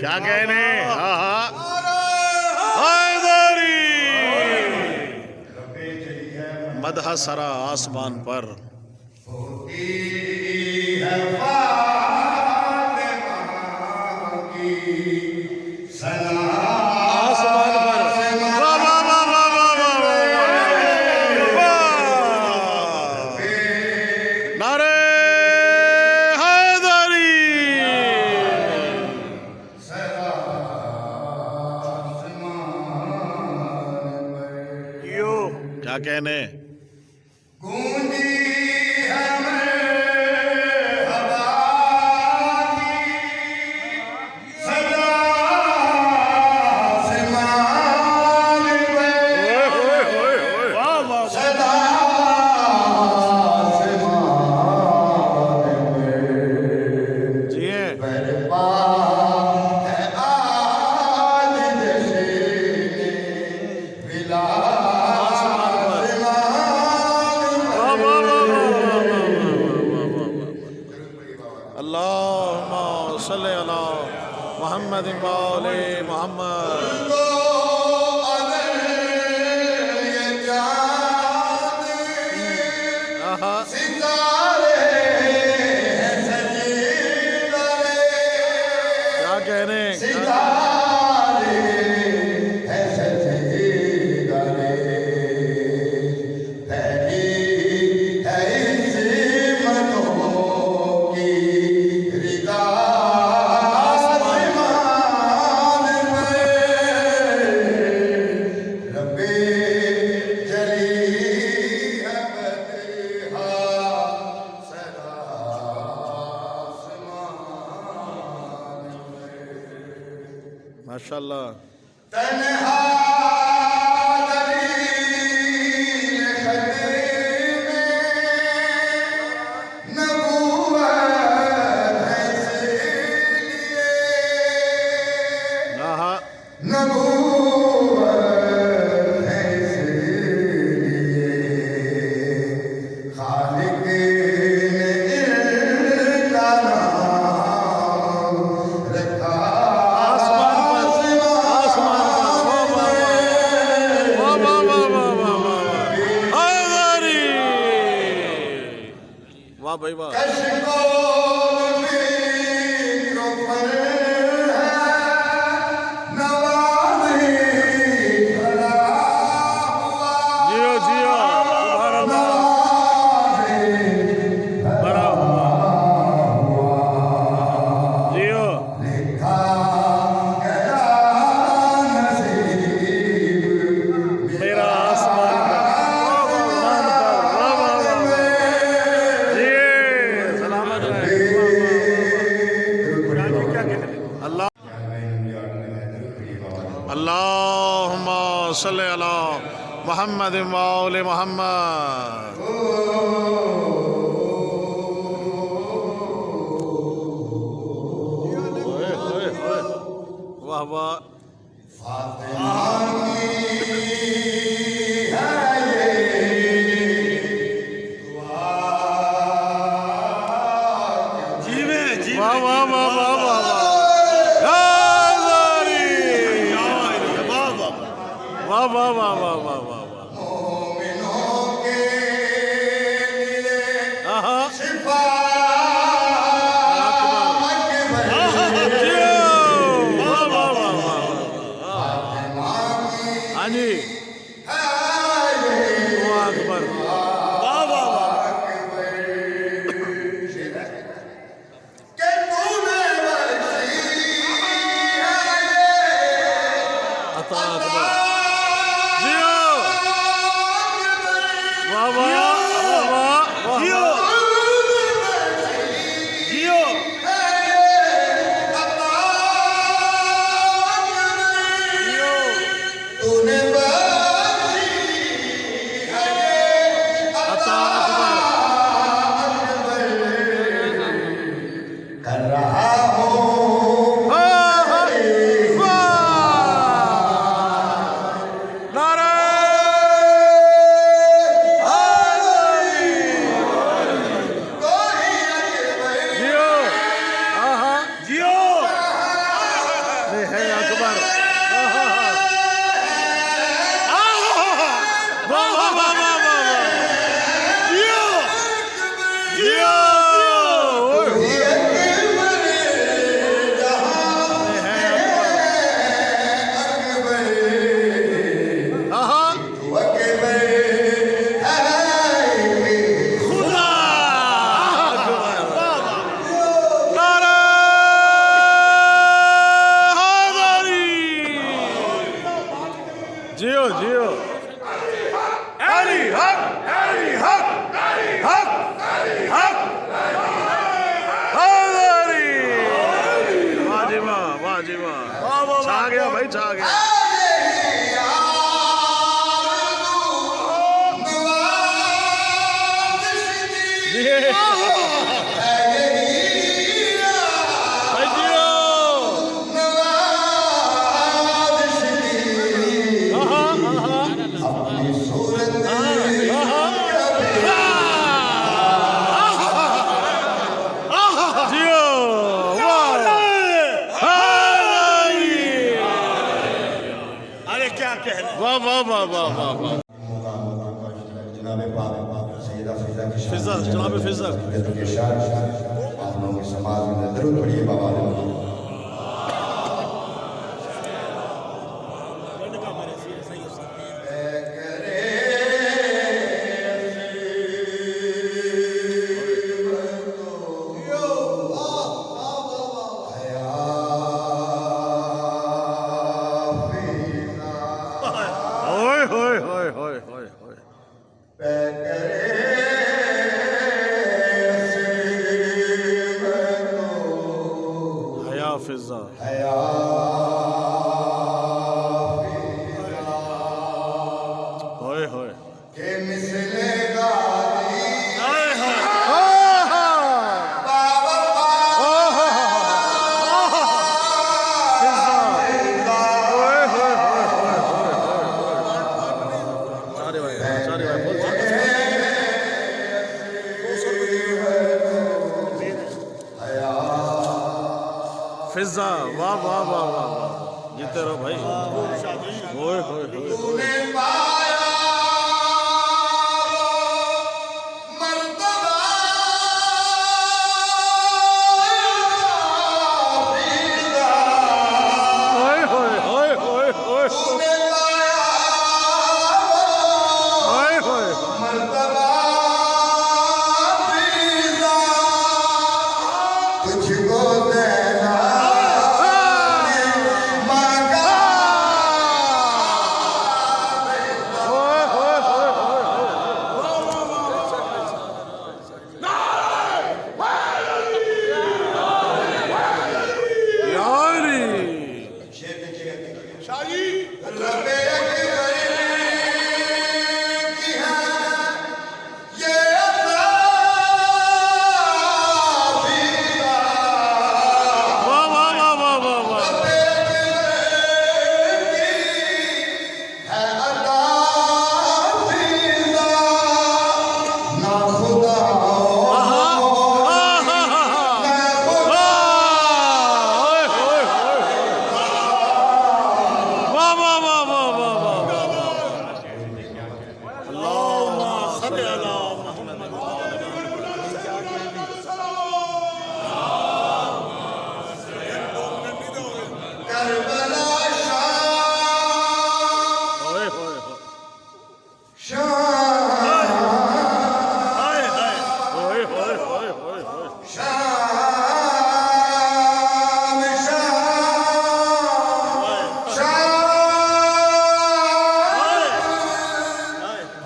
क्या कहने? हाँ हाँ हैदरी मदह सरा आसमान पर आसमान पर वाह वाह वाह वाह वाह वाह नारे हैदरी क्यों क्या कहने? अल्लाहुम्मा सल्ली अला मोहम्मद वाले मोहम्मद क्या कह रहे हैं? माशाल्लाह वाह भाई वाह जियो जियो जियो मेरा आसमान अल्लाहुम्मा सल्ली अला मोहम्मद वाले मोहम्मद वाह वाह वाह वाह वाह वाह वाह वाह वाह वाह वाह वाह वाह हाँ जी अकबर वाह वाह वाह अता अकबर वाह वाह वाह जियो जियो वाह वाह जनाब पाक सैयदा फिजा की फिजा जनाब फिजा के शार आप लोगों की समाज में जरूर पढ़िए बाबा ने ओए होए होए होए होए होए हया फिजा होए होए हाय हाय फिजा वाह वाह वाह वाह वाह जीते रहो भाई होए होए होए होए होए होए होए होए होए होए तुझको देना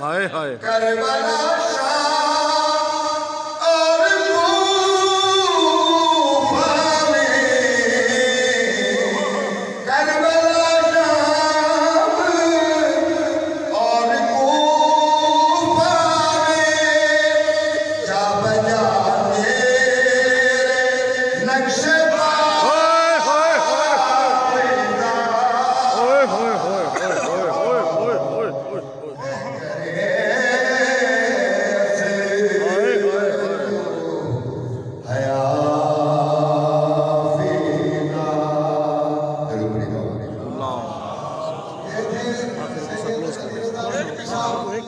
हाय हाय करबला शाह और कूफा में करबला शाह और कूफा में जा बजा तेरे नक्शे एक